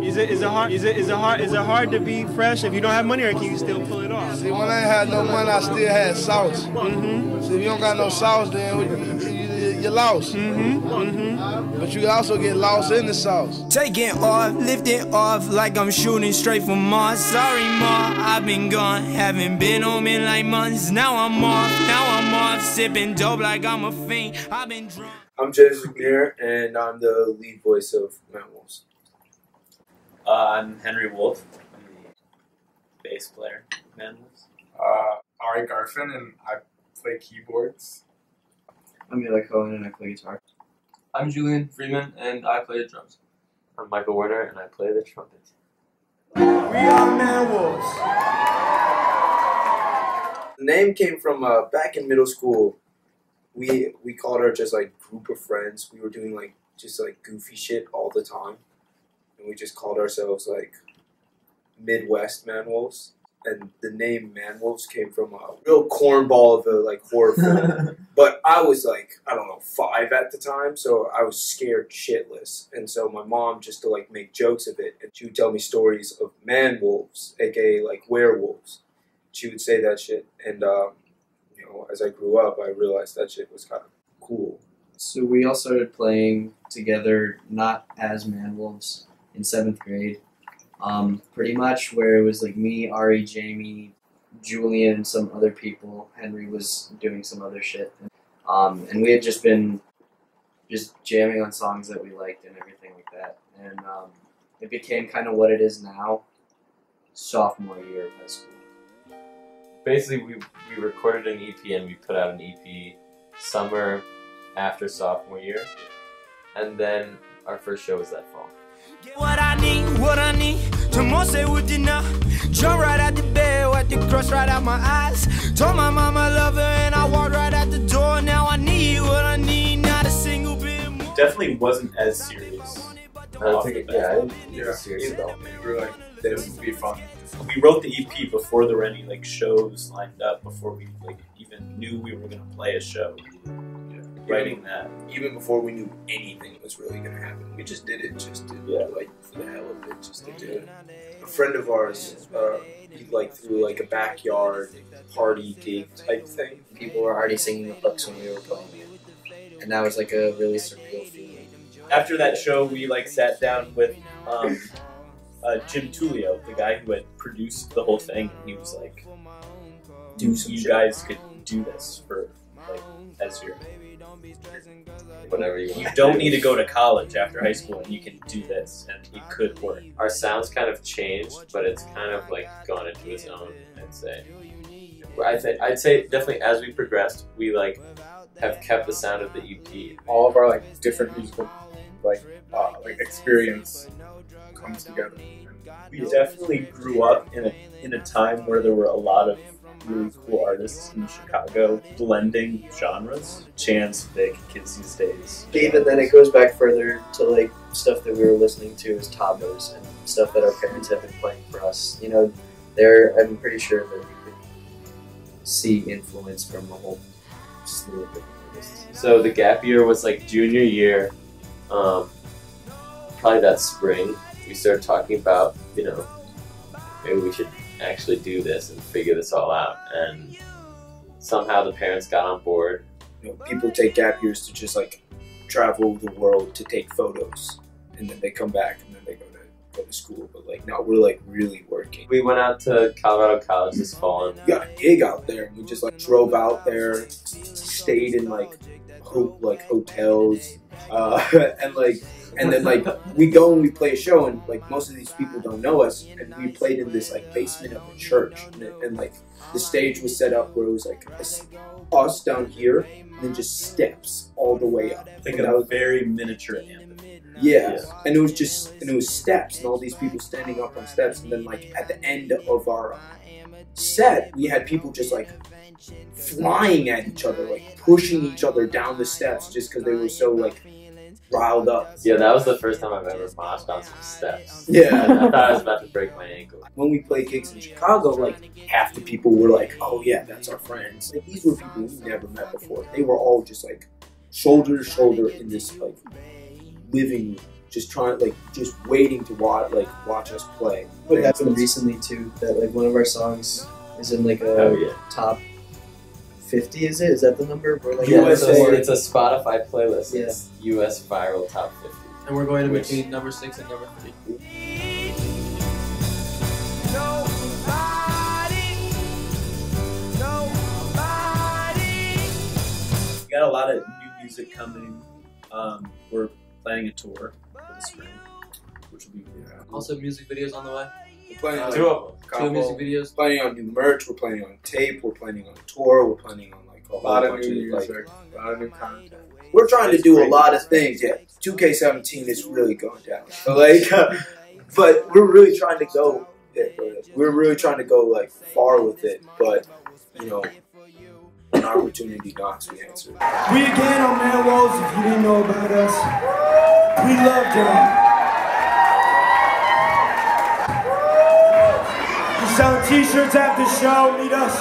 Is it hard to be fresh if you don't have money, or can you still pull it off? See, when I ain't had no money, I still had sauce. So if you don't got no sauce, then you're lost. But you also get lost in the sauce. Taking off, lifting off like I'm shooting straight from Mars. Sorry, Ma, I've been gone, haven't been home in like months. Now I'm off, sipping dope like I'm a fiend. I've been drunk. I'm James McNair, and I'm the lead voice of Manwolves. I'm Henry Wolf. I'm the bass player of Manwolves. Ari Garfin, and I play keyboards. I'm Eli Cohen, and I play guitar. I'm Julian Freeman, and I play the drums. I'm Michael Werner, and I play the trumpet. We are Manwolves. The name came from back in middle school. We called our just like group of friends. We were doing like just like goofy shit all the time, and we just called ourselves like Midwest Manwolves. And the name Manwolves came from a real cornball of a like horror film. But I was like, I don't know, 5 at the time, so I was scared shitless. And so my mom, just to like make jokes of it, and she would tell me stories of manwolves, aka like werewolves. She would say that shit, and you know, as I grew up, I realized that shit was kind of cool. So we all started playing together, not as Manwolves, in 7th grade. Pretty much where it was like me, Ari, Jamie, Julian, and some other people. Henry was doing some other shit. And we had just been jamming on songs that we liked and everything like that. And it became kind of what it is now, sophomore year of high school. Basically, we recorded an EP and we put out an EP summer after sophomore year. And then our first show was that fall. Get what I need, tomorrow say with dinner. Jump right out the bed, wipe the crust right out my eyes. Told my mama I love her and I walked right out the door. Now I need what I need, not a single bit more. Definitely wasn't as serious. I didn't take it serious at all. We were like, this would be fun. We wrote the EP before there were any like shows lined up, before we like even knew we were gonna play a show. Writing that. Even before we knew anything was really going to happen. We just did it just to, like, for the hell of it, just to do it. A friend of ours, he like threw like a backyard party gig type thing. People were already singing the hooks when we were playing it. And that was like a really surreal feeling. After that show, we like sat down with Jim Tullio, the guy who had produced the whole thing, and he was like, you guys could do this for like as your Whatever you want. You don't need to go to college after high school, and you can do this, and it could work. Our sound's kind of changed, but it's kind of like gone into its own, I'd say. I'd say definitely as we progressed, we like have kept the sound of the EP. All of our like different musical like experience comes together. We definitely grew up in a time where there were a lot of really cool artists in Chicago blending genres. Chance, Vic, kids these days. Even then it goes back further to like stuff that we were listening to as toddlers and stuff that our parents have been playing for us. You know, I'm pretty sure that you could see influence from a whole slew of different artists. So the gap year was like junior year, probably that spring. We started talking about, you know, maybe we should actually do this and figure this all out, and somehow the parents got on board. You know, people take gap years to just like travel the world to take photos, and then they come back and then they go to school. But like, no, we're like really working. We went out to Colorado College this fall, and we got a gig out there, and we just like drove out there, stayed in like hotels, and then like we go and we play a show, and like most of these people don't know us, and we played in this like basement of a church, and like the stage was set up where it was like us down here, and then just steps all the way up. Think of a very miniature amphitheater. Yeah, and it was steps, and all these people standing up on steps, and then like at the end of our set, we had people just like flying at each other, like pushing each other down the steps, just because they were so like riled up. Yeah, that was the first time I've ever moshed on some steps. Yeah. I thought I was about to break my ankle. When we played gigs in Chicago, like half the people were like, oh yeah, that's our friends. Like, these were people we never met before. They were all just like shoulder to shoulder in this like living room, just waiting to watch us play. But that's happened recently too. That like one of our songs is in like a top 50. Is it? Is that the number? We're like it's a Spotify playlist. Yeah. It's U.S. viral top 50. And we're going in between number 6 and number 3. We got a lot of new music coming. We're planning a tour for the spring, which will be Also, music videos on the way. We're planning on 2 of them. 2 music videos. Planning on new merch. We're planning on tape. We're planning on a tour. We're planning on like a lot of bunch new like, music, a lot of new content. we're trying to do a lot of things. Yeah, 2K17 is really going down. But we're really trying to go. We're really trying to go like far with it. But you know, an opportunity knocks, we answer. We again on Manwolves, if you didn't know about us. We love y'all. We sell t-shirts after the show. Meet us